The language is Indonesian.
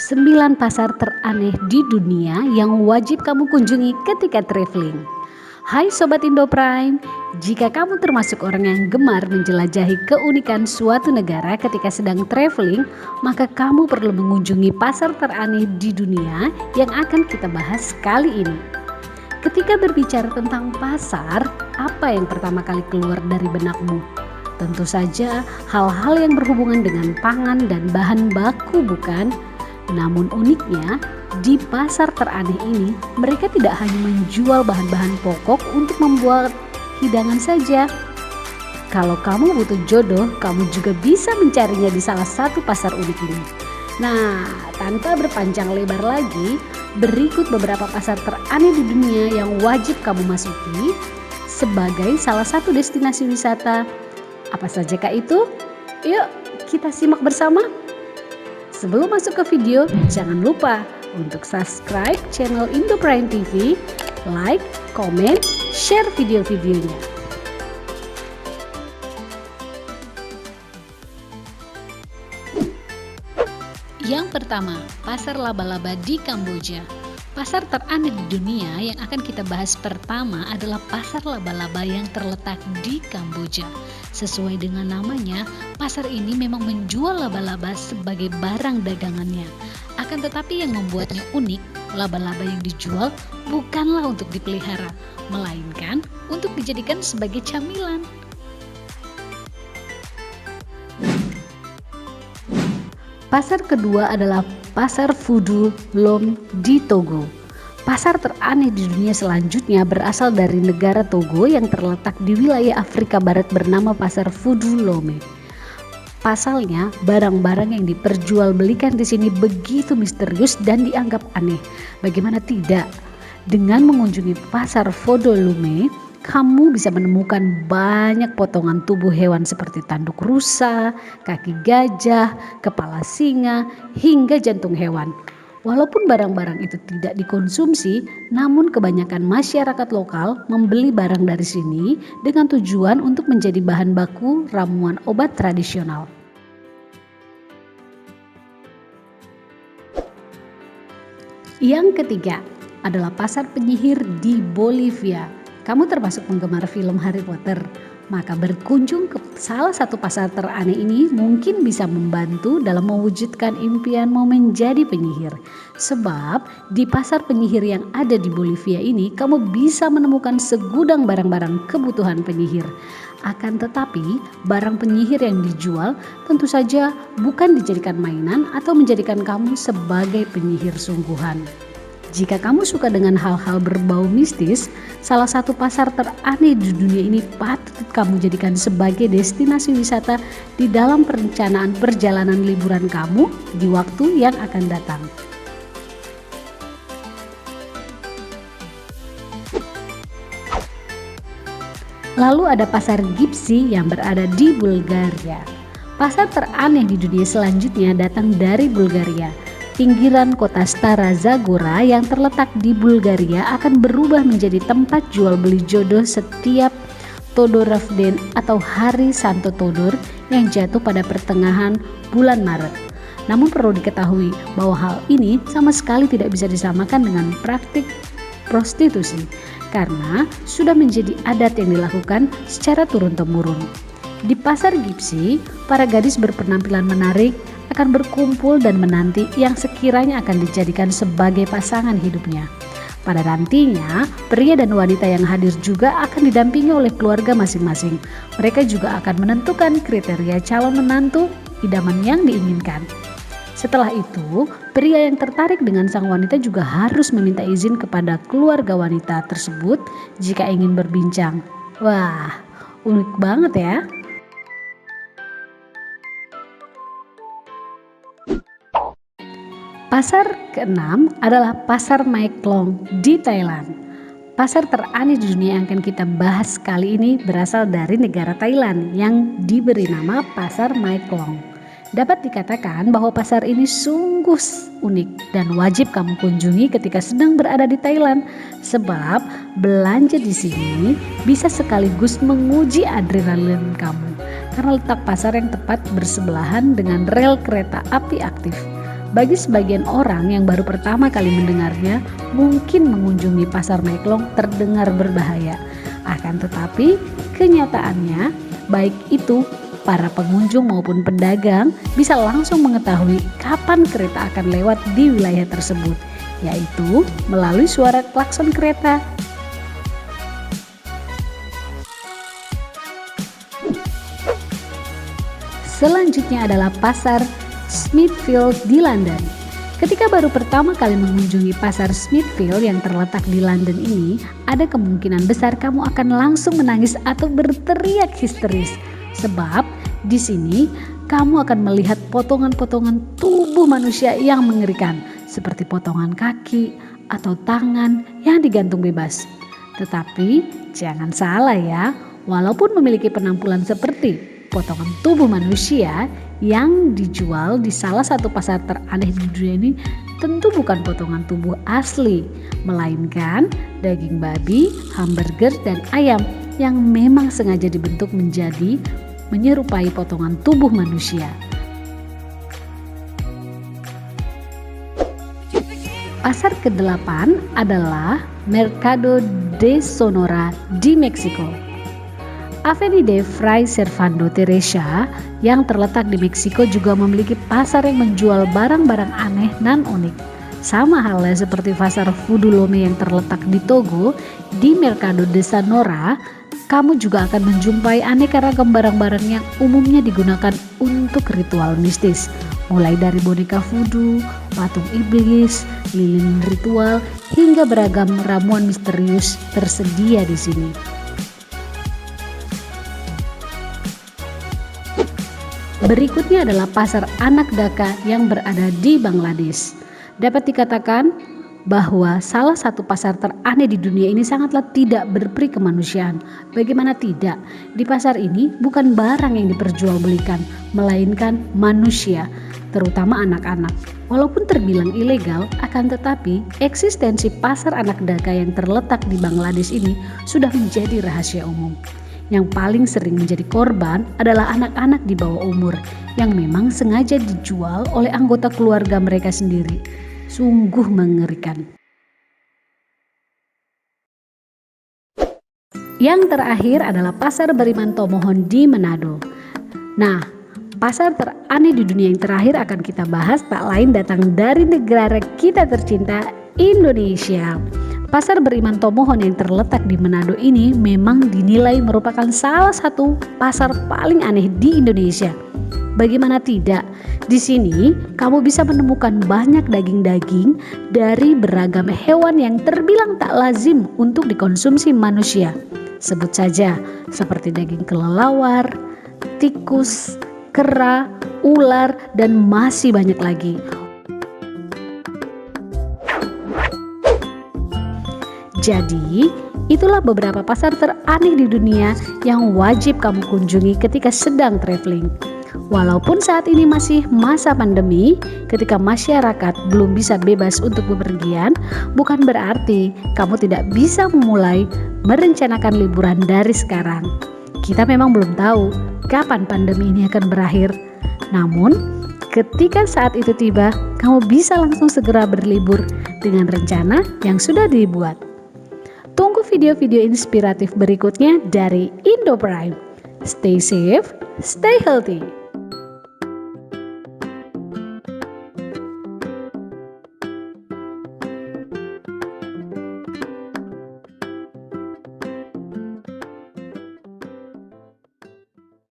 9 pasar teraneh di dunia yang wajib kamu kunjungi ketika traveling. Hai Sobat Indo Prime, jika kamu termasuk orang yang gemar menjelajahi keunikan suatu negara ketika sedang traveling, maka kamu perlu mengunjungi pasar teraneh di dunia yang akan kita bahas kali ini. Ketika berbicara tentang pasar, apa yang pertama kali keluar dari benakmu? Tentu saja hal-hal yang berhubungan dengan pangan dan bahan baku, bukan? Namun uniknya, di pasar teraneh ini mereka tidak hanya menjual bahan-bahan pokok untuk membuat hidangan saja. Kalau kamu butuh jodoh, kamu juga bisa mencarinya di salah satu pasar unik ini. Nah, tanpa berpanjang lebar lagi, berikut beberapa pasar teraneh di dunia yang wajib kamu masuki sebagai salah satu destinasi wisata. Apa sajakah itu? Yuk kita simak bersama. Sebelum masuk ke video, jangan lupa untuk subscribe channel Indo Prime TV, like, komen, share video-videonya. Yang pertama, pasar laba-laba di Kamboja. Pasar teraneh di dunia yang akan kita bahas pertama adalah pasar laba-laba yang terletak di Kamboja. Sesuai dengan namanya, pasar ini memang menjual laba-laba sebagai barang dagangannya. Akan tetapi yang membuatnya unik, laba-laba yang dijual bukanlah untuk dipelihara, melainkan untuk dijadikan sebagai camilan. Pasar kedua adalah pasar Voodoo Lom di Togo. Pasar teraneh di dunia selanjutnya berasal dari negara Togo yang terletak di wilayah Afrika Barat bernama pasar Voodoo Lome. Pasalnya, barang-barang yang diperjualbelikan di sini begitu misterius dan dianggap aneh. Bagaimana tidak? Dengan mengunjungi pasar Voodoo Lome, kamu bisa menemukan banyak potongan tubuh hewan seperti tanduk rusa, kaki gajah, kepala singa, hingga jantung hewan. Walaupun barang-barang itu tidak dikonsumsi, namun kebanyakan masyarakat lokal membeli barang dari sini dengan tujuan untuk menjadi bahan baku ramuan obat tradisional. Yang ketiga adalah pasar penyihir di Bolivia. Kamu termasuk penggemar film Harry Potter, maka berkunjung ke salah satu pasar teraneh ini mungkin bisa membantu dalam mewujudkan impianmu menjadi penyihir. Sebab di pasar penyihir yang ada di Bolivia ini, kamu bisa menemukan segudang barang-barang kebutuhan penyihir. Akan tetapi, barang penyihir yang dijual tentu saja bukan dijadikan mainan atau menjadikan kamu sebagai penyihir sungguhan. Jika kamu suka dengan hal-hal berbau mistis, salah satu pasar teraneh di dunia ini patut kamu jadikan sebagai destinasi wisata di dalam perencanaan perjalanan liburan kamu di waktu yang akan datang. Lalu ada pasar Gipsy yang berada di Bulgaria. Pasar teraneh di dunia selanjutnya datang dari Bulgaria. Pinggiran kota Stara Zagora yang terletak di Bulgaria akan berubah menjadi tempat jual beli jodoh setiap Todorovden atau Hari Santo Todor yang jatuh pada pertengahan bulan Maret. Namun perlu diketahui bahwa hal ini sama sekali tidak bisa disamakan dengan praktik prostitusi karena sudah menjadi adat yang dilakukan secara turun-temurun. Di pasar Gipsy, para gadis berpenampilan menarik akan berkumpul dan menanti yang sekiranya akan dijadikan sebagai pasangan hidupnya. Pada nantinya, pria dan wanita yang hadir juga akan didampingi oleh keluarga masing-masing. Mereka juga akan menentukan kriteria calon menantu idaman yang diinginkan. Setelah itu, pria yang tertarik dengan sang wanita juga harus meminta izin kepada keluarga wanita tersebut jika ingin berbincang. Wah, unik banget ya. Pasar keenam adalah pasar Mae Klong di Thailand. Pasar teraneh di dunia yang akan kita bahas kali ini berasal dari negara Thailand yang diberi nama pasar Mae Klong. Dapat dikatakan bahwa pasar ini sungguh unik dan wajib kamu kunjungi ketika sedang berada di Thailand, sebab belanja di sini bisa sekaligus menguji adrenalin kamu karena letak pasar yang tepat bersebelahan dengan rel kereta api aktif. Bagi sebagian orang yang baru pertama kali mendengarnya, mungkin mengunjungi pasar Meklong terdengar berbahaya. Akan tetapi, kenyataannya baik itu para pengunjung maupun pedagang bisa langsung mengetahui kapan kereta akan lewat di wilayah tersebut, yaitu melalui suara klakson kereta. Selanjutnya adalah pasar Smithfield di London. Ketika baru pertama kali mengunjungi pasar Smithfield yang terletak di London ini, ada kemungkinan besar kamu akan langsung menangis atau berteriak histeris. Sebab di sini kamu akan melihat potongan-potongan tubuh manusia yang mengerikan, seperti potongan kaki atau tangan yang digantung bebas. Tetapi jangan salah ya, walaupun memiliki penampilan seperti potongan tubuh manusia yang dijual di salah satu pasar teraneh di dunia ini tentu bukan potongan tubuh asli, melainkan daging babi, hamburger, dan ayam yang memang sengaja dibentuk menjadi menyerupai potongan tubuh manusia. Pasar ke-8 adalah Mercado de Sonora di Meksiko. Avenida Fray Servando Teresa yang terletak di Meksiko juga memiliki pasar yang menjual barang-barang aneh dan unik. Sama halnya seperti pasar Fudu Lome yang terletak di Togo, di Mercado de Sonora, kamu juga akan menjumpai aneka ragam barang-barang yang umumnya digunakan untuk ritual mistis. Mulai dari boneka voodoo, patung iblis, lilin ritual, hingga beragam ramuan misterius tersedia di sini. Berikutnya adalah pasar anak Dhaka yang berada di Bangladesh. Dapat dikatakan bahwa salah satu pasar teraneh di dunia ini sangatlah tidak berperi kemanusiaan. Bagaimana tidak? Di pasar ini bukan barang yang diperjualbelikan, melainkan manusia, terutama anak-anak. Walaupun terbilang ilegal, akan tetapi eksistensi pasar anak Dhaka yang terletak di Bangladesh ini sudah menjadi rahasia umum. Yang paling sering menjadi korban adalah anak-anak di bawah umur yang memang sengaja dijual oleh anggota keluarga mereka sendiri. Sungguh mengerikan. Yang terakhir adalah pasar Beriman Tomohon di Manado. Nah, pasar teraneh di dunia yang terakhir akan kita bahas tak lain datang dari negara kita tercinta, Indonesia. Pasar Beriman Tomohon yang terletak di Manado ini memang dinilai merupakan salah satu pasar paling aneh di Indonesia. Bagaimana tidak? Di sini kamu bisa menemukan banyak daging-daging dari beragam hewan yang terbilang tak lazim untuk dikonsumsi manusia. Sebut saja seperti daging kelelawar, tikus, kera, ular, dan masih banyak lagi. Jadi, itulah beberapa pasar teraneh di dunia yang wajib kamu kunjungi ketika sedang traveling. Walaupun saat ini masih masa pandemi, ketika masyarakat belum bisa bebas untuk bepergian, bukan berarti kamu tidak bisa memulai merencanakan liburan dari sekarang. Kita memang belum tahu kapan pandemi ini akan berakhir. Namun, ketika saat itu tiba, kamu bisa langsung segera berlibur dengan rencana yang sudah dibuat. Tunggu video-video inspiratif berikutnya dari Indo Prime. Stay safe, stay healthy.